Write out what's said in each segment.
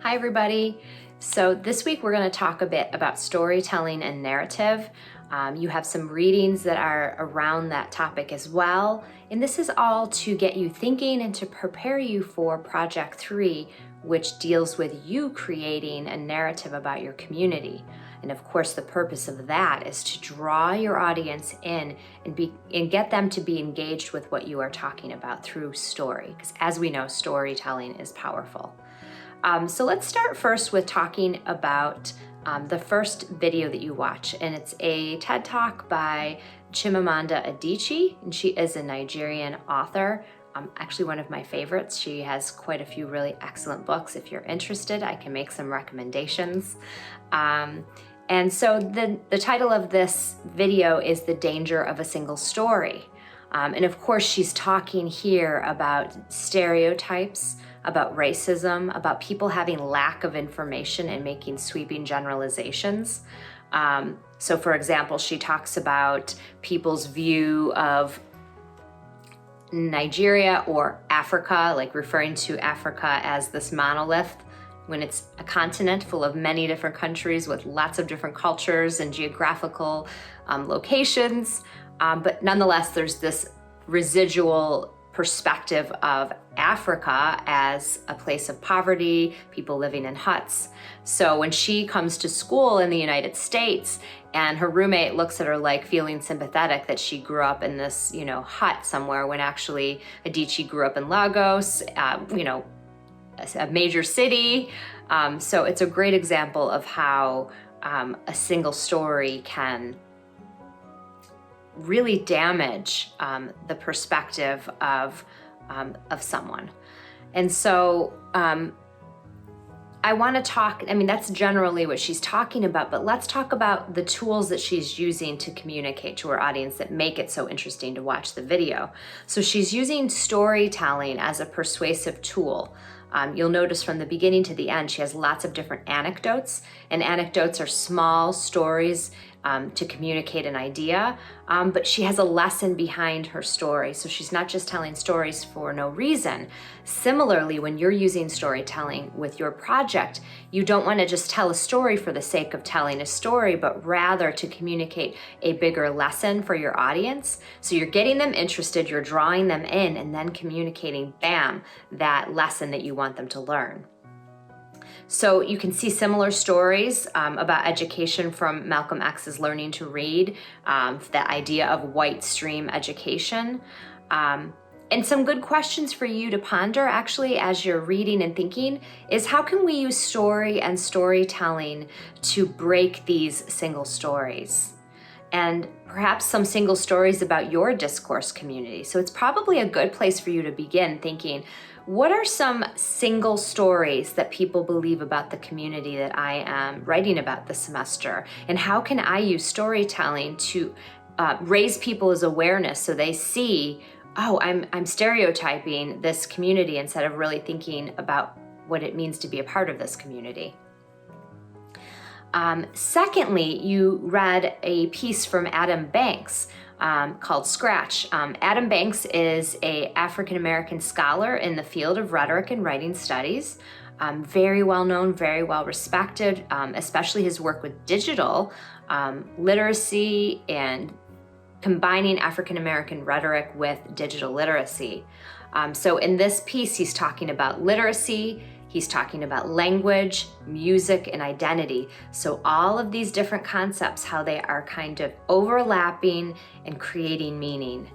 Hi everybody. So this week we're going to talk a bit about storytelling and narrative. You have some readings that are around that topic as well. And this is all to get you thinking and to prepare you for Project 3, which deals with you creating a narrative about your community. And of course, the purpose of that is to draw your audience in and get them to be engaged with what you are talking about through story. Because as we know, storytelling is powerful. So let's start first with talking about the first video that you watch, and it's a TED Talk by Chimamanda Adichie, and she is a Nigerian author, actually one of my favorites. She has quite a few really excellent books. If you're interested, I can make some recommendations. And so the title of this video is The Danger of a Single Story. And of course, she's talking here about stereotypes, about racism, about people having lack of information and making sweeping generalizations. So for example, she talks about people's view of Nigeria or Africa, like referring to Africa as this monolith, when it's a continent full of many different countries with lots of different cultures and geographical locations. But nonetheless, there's this residual perspective of Africa as a place of poverty, people living in huts. So when she comes to school in the United States and her roommate looks at her like feeling sympathetic that she grew up in this, hut somewhere, when actually Adichie grew up in Lagos, a major city. So it's a great example of how a single story can really damage the perspective of someone. And so I want to talk, that's generally what she's talking about, but let's talk about the tools that she's using to communicate to her audience that make it so interesting to watch the video. So she's using storytelling as a persuasive tool. You'll notice from the beginning to the end, she has lots of different anecdotes, and anecdotes are small stories to communicate an idea, but she has a lesson behind her story. So she's not just telling stories for no reason. Similarly, when you're using storytelling with your project, you don't want to just tell a story for the sake of telling a story, but rather to communicate a bigger lesson for your audience. So you're getting them interested, you're drawing them in, and then communicating, bam, that lesson that you want them to learn. So you can see similar stories about education from Malcolm X's Learning to Read, the idea of white stream education. And some good questions for you to ponder actually as you're reading and thinking is, how can we use story and storytelling to break these single stories? And perhaps some single stories about your discourse community. So it's probably a good place for you to begin thinking, what are some single stories that people believe about the community that I am writing about this semester? And how can I use storytelling to raise people's awareness so they see, oh, I'm stereotyping this community instead of really thinking about what it means to be a part of this community. Secondly, you read a piece from Adam Banks called Scratch. Adam Banks is an African-American scholar in the field of rhetoric and writing studies. Very well known, very well respected, especially his work with digital literacy and combining African-American rhetoric with digital literacy. So in this piece, he's talking about literacy, he's talking about language, music, and identity. So all of these different concepts, how they are kind of overlapping and creating meaning.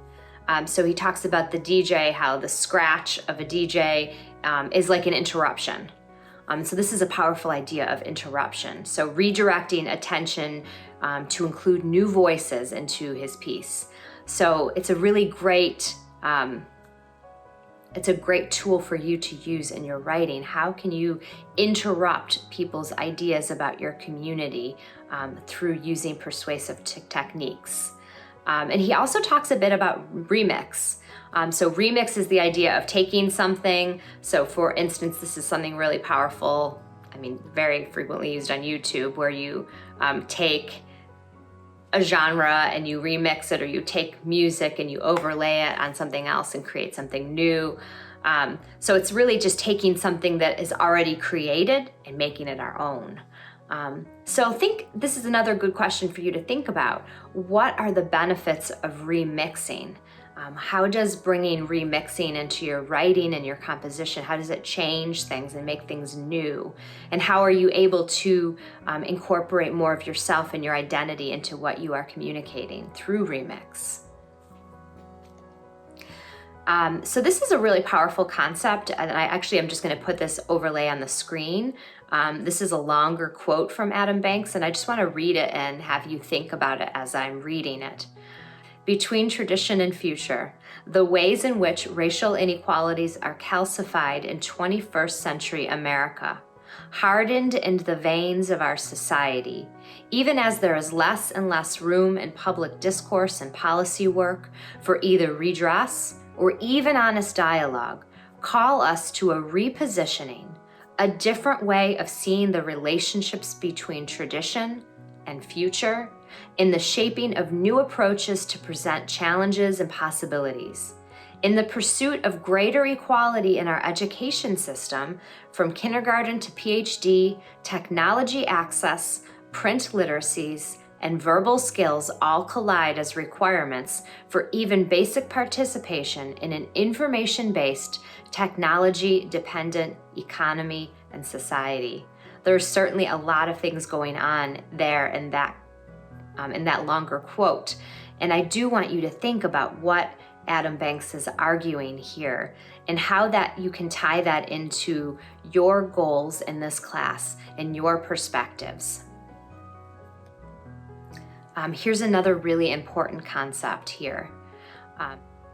So he talks about the DJ, how the scratch of a DJ is like an interruption. So this is a powerful idea of interruption. So redirecting attention to include new voices into his piece. So it's a really great it's a great tool for you to use in your writing. How can you interrupt people's ideas about your community through using persuasive techniques? And he also talks a bit about remix. So remix is the idea of taking something. So for instance, this is something really powerful, very frequently used on YouTube, where you take a genre and you remix it, or you take music and you overlay it on something else and create something new. So it's really just taking something that is already created and making it our own. So this is another good question for you to think about. What are the benefits of remixing? How does bringing remixing into your writing and your composition, how does it change things and make things new? And how are you able to incorporate more of yourself and your identity into what you are communicating through remix? So this is a really powerful concept, and I'm just going to put this overlay on the screen. This is a longer quote from Adam Banks, and I just want to read it and have you think about it as I'm reading it. Between tradition and future, the ways in which racial inequalities are calcified in 21st century America, hardened into the veins of our society, even as there is less and less room in public discourse and policy work for either redress or even honest dialogue, call us to a repositioning, a different way of seeing the relationships between tradition and future, in the shaping of new approaches to present challenges and possibilities, in the pursuit of greater equality in our education system, from kindergarten to PhD, technology access, print literacies, and verbal skills all collide as requirements for even basic participation in an information-based, technology-dependent economy and society. There's certainly a lot of things going on there in that longer quote. And I do want you to think about what Adam Banks is arguing here and how that you can tie that into your goals in this class and your perspectives. Here's another really important concept here.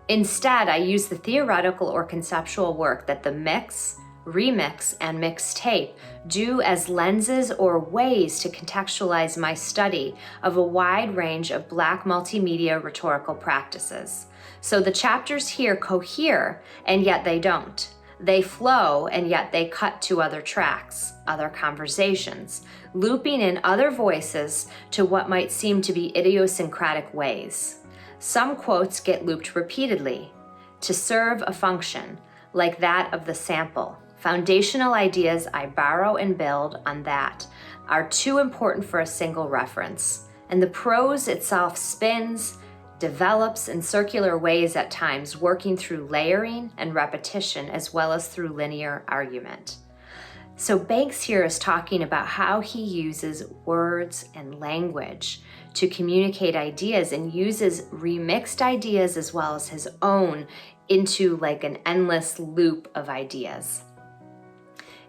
Instead, I use the theoretical or conceptual work that the mix, remix, and mixtape do as lenses or ways to contextualize my study of a wide range of Black multimedia rhetorical practices. So the chapters here cohere, and yet they don't. They flow, and yet they cut to other tracks, other conversations, looping in other voices to what might seem to be idiosyncratic ways. Some quotes get looped repeatedly to serve a function, like that of the sample. Foundational ideas I borrow and build on that are too important for a single reference, and the prose itself spins, develops in circular ways at times, working through layering and repetition as well as through linear argument. So Banks here is talking about how he uses words and language to communicate ideas, and uses remixed ideas as well as his own into like an endless loop of ideas.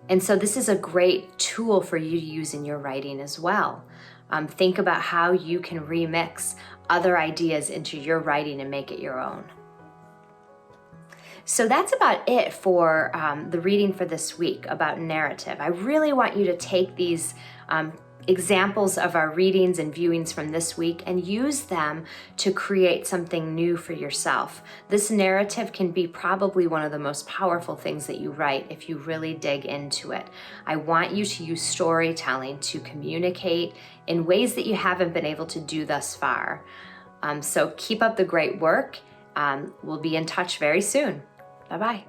And so this is a great tool for you to use in your writing as well. Think about how you can remix other ideas into your writing and make it your own. So that's about it for the reading for this week about narrative. I really want you to take these examples of our readings and viewings from this week and use them to create something new for yourself. This narrative can be probably one of the most powerful things that you write if you really dig into it. I want you to use storytelling to communicate in ways that you haven't been able to do thus far. So keep up the great work. We'll be in touch very soon. Bye-bye.